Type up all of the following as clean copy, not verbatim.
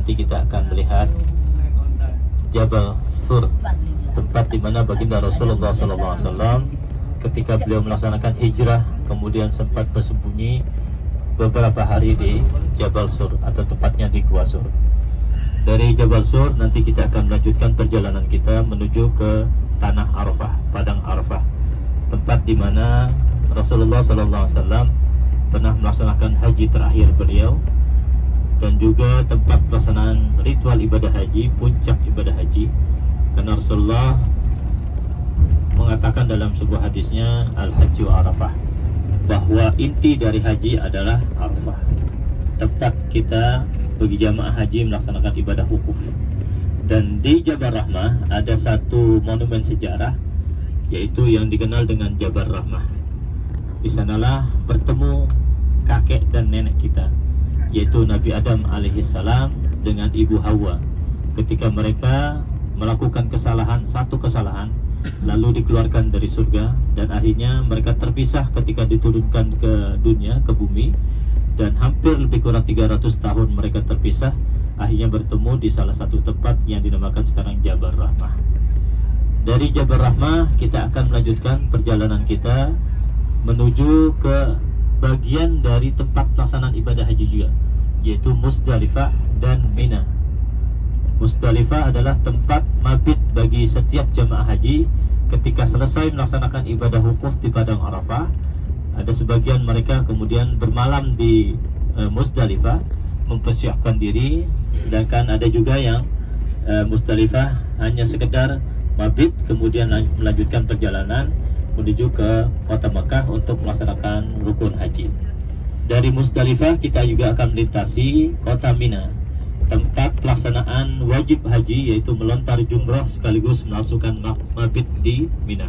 nanti kita akan melihat Jabal Sur, tempat di mana baginda Rasulullah SAW ketika beliau melaksanakan hijrah kemudian sempat bersembunyi beberapa hari di Jabal Sur, atau tepatnya di Gua Sur. Dari Jabal Sur nanti kita akan melanjutkan perjalanan kita menuju ke Tanah Arafah, Padang Arafah, tempat di mana Rasulullah SAW pernah melaksanakan haji terakhir beliau, dan juga tempat pelaksanaan ritual ibadah haji, puncak ibadah haji. Karena Rasulullah mengatakan dalam sebuah hadisnya, Al-Hajju Arafah, bahwa inti dari haji adalah Arafah, tempat kita bagi jamaah haji melaksanakan ibadah wukuf. Dan di Jabal Rahmah ada satu monumen sejarah, yaitu yang dikenal dengan Jabal Rahmah. Di sanalah bertemu kakek dan nenek kita, yaitu Nabi Adam alaihissalam dengan Ibu Hawa, ketika mereka melakukan satu kesalahan lalu dikeluarkan dari surga, dan akhirnya mereka terpisah ketika diturunkan ke dunia, ke bumi, dan hampir lebih kurang 300 tahun mereka terpisah, akhirnya bertemu di salah satu tempat yang dinamakan sekarang Jabal Rahmah. Dari Jabal Rahmah kita akan melanjutkan perjalanan kita menuju ke bagian dari tempat pelaksanaan ibadah haji juga, yaitu Musdalifah dan Mina. Musdalifah adalah tempat mabit bagi setiap jamaah haji ketika selesai melaksanakan ibadah wukuf di Padang Arafah. Ada sebagian mereka kemudian bermalam di Musdalifah, mempersiapkan diri. Sedangkan ada juga yang Musdalifah hanya sekedar mabit kemudian melanjutkan perjalanan menuju ke kota Mekah untuk melaksanakan rukun haji. Dari Musdalifah kita juga akan melintasi kota Mina, tempat pelaksanaan wajib haji, yaitu melontar jumrah sekaligus melangsungkan mabit di Mina.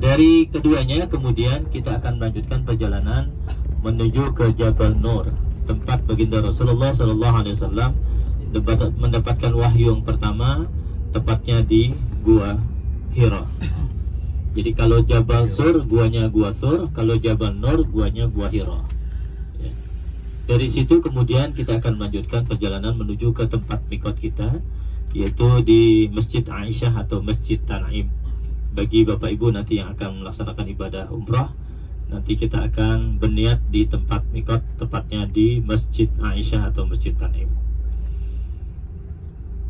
Dari keduanya kemudian kita akan melanjutkan perjalanan menuju ke Jabal Nur, tempat baginda Rasulullah SAW mendapatkan wahyu yang pertama, tepatnya di Gua Hira. Jadi kalau Jabal Sur, guanya Gua Sur; kalau Jabal Nur, guanya Gua Hira. Ya. Dari situ kemudian kita akan melanjutkan perjalanan menuju ke tempat mikot kita, yaitu di Masjid Aisyah atau Masjid Tan'im. Bagi Bapak Ibu nanti yang akan melaksanakan ibadah umrah, nanti kita akan berniat di tempat mikot, tepatnya di Masjid Aisyah atau Masjid Tan'im.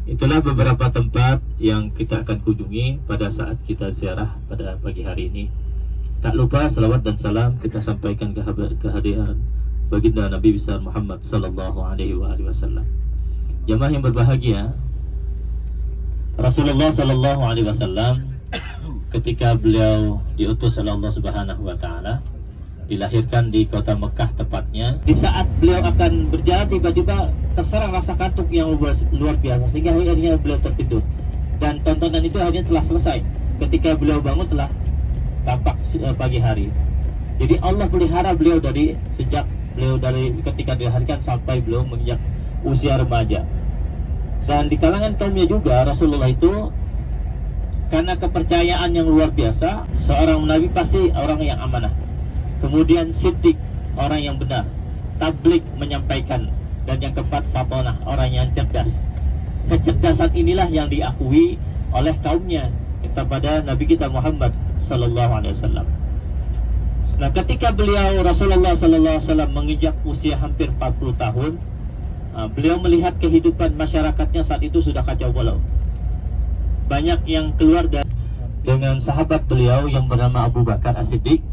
Itulah beberapa tempat yang kita akan kunjungi pada saat kita ziarah pada pagi hari ini. Tak lupa salawat dan salam kita sampaikan kehadiran baginda Nabi besar Muhammad sallallahu alaihi wasallam. Jamaah yang berbahagia, Rasulullah sallallahu alaihi wasallam ketika beliau diutus oleh Allah Subhanahu wa taala, dilahirkan di kota Mekah tepatnya. Di saat beliau akan berjalan, tiba-tiba terserang rasa kantuk yang luar biasa, sehingga akhirnya beliau tertidur. Dan tontonan itu akhirnya telah selesai ketika beliau bangun telah tampak pagi hari. Jadi Allah pelihara beliau dari ketika dilahirkan sampai beliau menginjak usia remaja. Dan di kalangan kaumnya juga Rasulullah itu, karena kepercayaan yang luar biasa, seorang nabi pasti orang yang amanah, kemudian siddiq, orang yang benar, tabligh, menyampaikan, dan yang keempat fatonah, orang yang cerdas. Kecerdasan inilah yang diakui oleh kaumnya kepada Nabi kita Muhammad sallallahu alaihi wasallam. Nah, ketika beliau Rasulullah sallallahu alaihi wasallam menginjak usia hampir 40 tahun, beliau melihat kehidupan masyarakatnya saat itu sudah kacau balau. Banyak yang keluar dengan sahabat beliau yang bernama Abu Bakar As-Siddiq,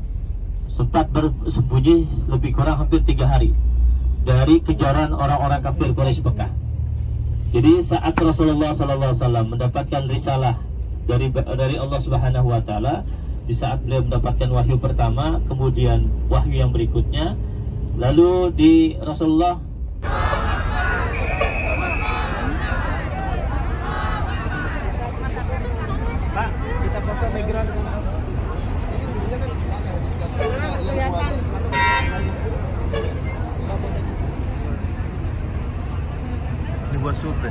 sempat bersembunyi lebih kurang hampir 3 hari dari kejaran orang-orang kafir Quraisy Mekah. Jadi saat Rasulullah SAW mendapatkan risalah dari Allah Subhanahu wa taala, di saat beliau mendapatkan wahyu pertama, kemudian wahyu yang berikutnya, lalu di Rasulullah kita foto background. Ini buat supe.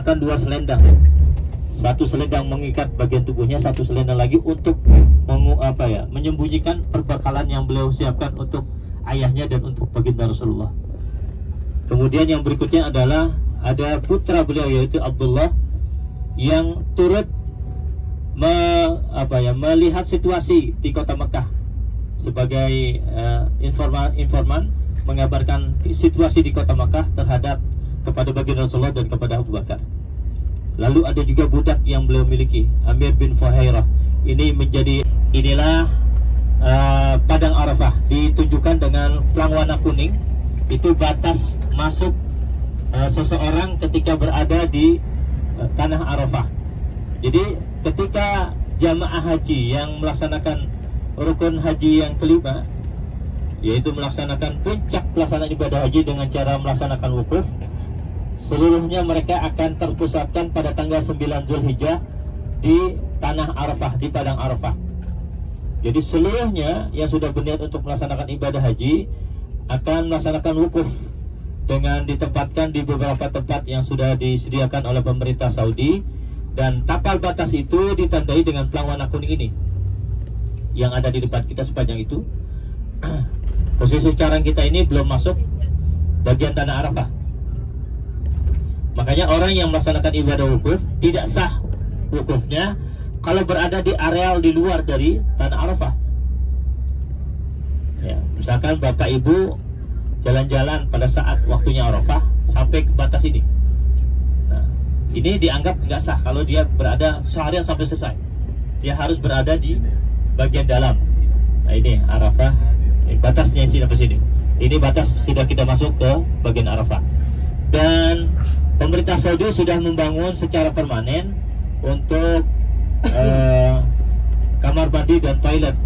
menggunakan 2 selendang. Satu selendang mengikat bagian tubuhnya, satu selendang lagi untuk menyembunyikan perbekalan yang beliau siapkan untuk ayahnya dan untuk baginda Rasulullah. Kemudian yang berikutnya adalah ada putra beliau yaitu Abdullah yang turut melihat situasi di kota Mekah sebagai informan mengabarkan situasi di kota Mekah terhadap kepada baginda Rasulullah dan kepada Abu Bakar. Lalu ada juga budak yang beliau miliki, Amir bin Fuhairah. Inilah padang Arafah, ditunjukkan dengan pelang warna kuning. Itu batas masuk seseorang ketika berada di tanah Arafah. Jadi ketika jamaah haji yang melaksanakan rukun haji yang kelima, yaitu melaksanakan puncak pelaksanaan ibadah haji dengan cara melaksanakan wukuf, seluruhnya mereka akan terpusatkan pada tanggal 9 Zulhijjah di tanah Arafah, di padang Arafah. Jadi seluruhnya yang sudah berniat untuk melaksanakan ibadah haji akan melaksanakan wukuf dengan ditempatkan di beberapa tempat yang sudah disediakan oleh pemerintah Saudi, dan tapal batas itu ditandai dengan pelang warna kuning ini yang ada di depan kita sepanjang itu. Posisi sekarang kita ini belum masuk bagian tanah Arafah. Makanya orang yang melaksanakan ibadah wukuf tidak sah wukufnya kalau berada di areal di luar dari tanah Arafah. Ya, misalkan Bapak Ibu jalan-jalan pada saat waktunya Arafah sampai ke batas ini. Nah, ini dianggap nggak sah kalau dia berada seharian sampai selesai. Dia harus berada di bagian dalam. Nah, ini Arafah, ini batasnya sampai sini. Ini batas sudah kita masuk ke bagian Arafah. Dan pemerintah Saudi sudah membangun secara permanen untuk kamar mandi dan toilet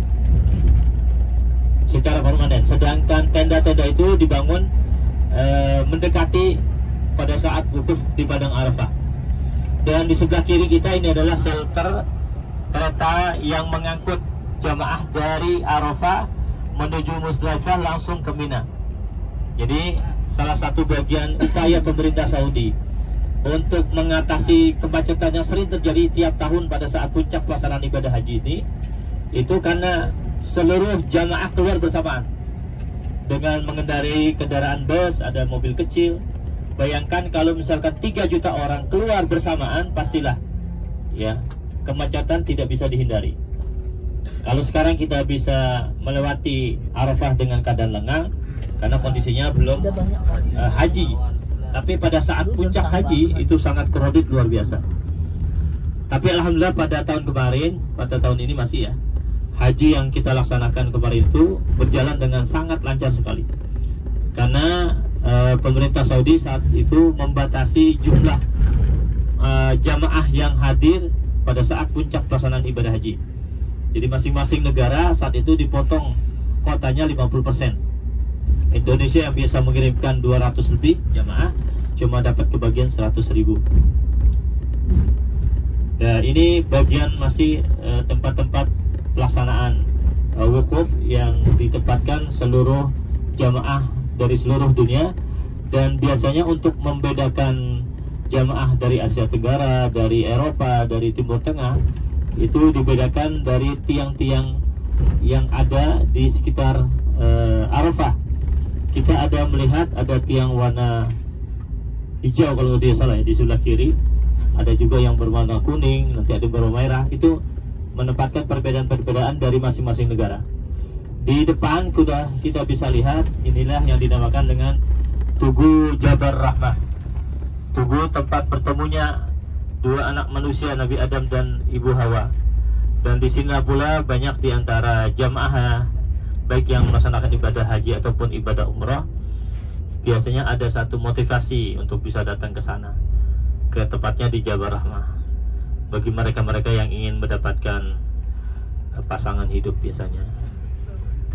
secara permanen. Sedangkan tenda-tenda itu dibangun mendekati pada saat wukuf di padang Arafah. Dan di sebelah kiri kita ini adalah shelter kereta yang mengangkut jamaah dari Arafah menuju Muzdalifah langsung ke Mina. Jadi salah satu bagian upaya pemerintah Saudi untuk mengatasi kemacetan yang sering terjadi tiap tahun pada saat puncak pelaksanaan ibadah haji ini, itu karena seluruh jamaah keluar bersamaan dengan mengendarai kendaraan bus, ada mobil kecil. Bayangkan kalau misalkan 3 juta orang keluar bersamaan, pastilah ya kemacetan tidak bisa dihindari. Kalau sekarang kita bisa melewati Arafah dengan keadaan lengang karena kondisinya belum haji. Tapi pada saat puncak haji itu sangat kredit luar biasa. Tapi alhamdulillah pada tahun kemarin, pada tahun ini masih ya, haji yang kita laksanakan kemarin itu berjalan dengan sangat lancar sekali. Karena pemerintah Saudi saat itu membatasi jumlah jamaah yang hadir pada saat puncak pelaksanaan ibadah haji. Jadi masing-masing negara saat itu dipotong kuotanya 50%. Indonesia yang biasa mengirimkan 200 lebih jamaah cuma dapat kebagian 100.000. Ya, ini bagian masih tempat-tempat pelaksanaan wukuf yang ditempatkan seluruh jamaah dari seluruh dunia. Dan biasanya untuk membedakan jamaah dari Asia Tenggara, dari Eropa, dari Timur Tengah, itu dibedakan dari tiang-tiang yang ada di sekitar Arafah. Kita ada melihat ada tiang warna hijau kalau tidak salah ya, di sebelah kiri. Ada juga yang berwarna kuning, nanti ada berwarna merah. Itu menempatkan perbedaan-perbedaan dari masing-masing negara. Di depan kita bisa lihat, inilah yang dinamakan dengan Tugu Jabal Rahmah. Tugu tempat bertemunya dua anak manusia, Nabi Adam dan Ibu Hawa. Dan di sini pula banyak di antara jamaah baik yang melaksanakan ibadah haji ataupun ibadah umrah, biasanya ada satu motivasi untuk bisa datang ke sana, ke tepatnya di Jabal Rahmah. Bagi mereka-mereka yang ingin mendapatkan pasangan hidup biasanya.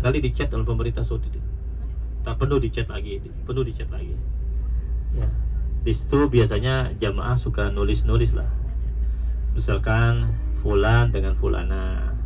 Kali dicat oleh pemerintah Saudi. Tak perlu dicat lagi, Ya. Di situ biasanya jamaah suka nulis-nulis lah. Misalkan fulan dengan fulana.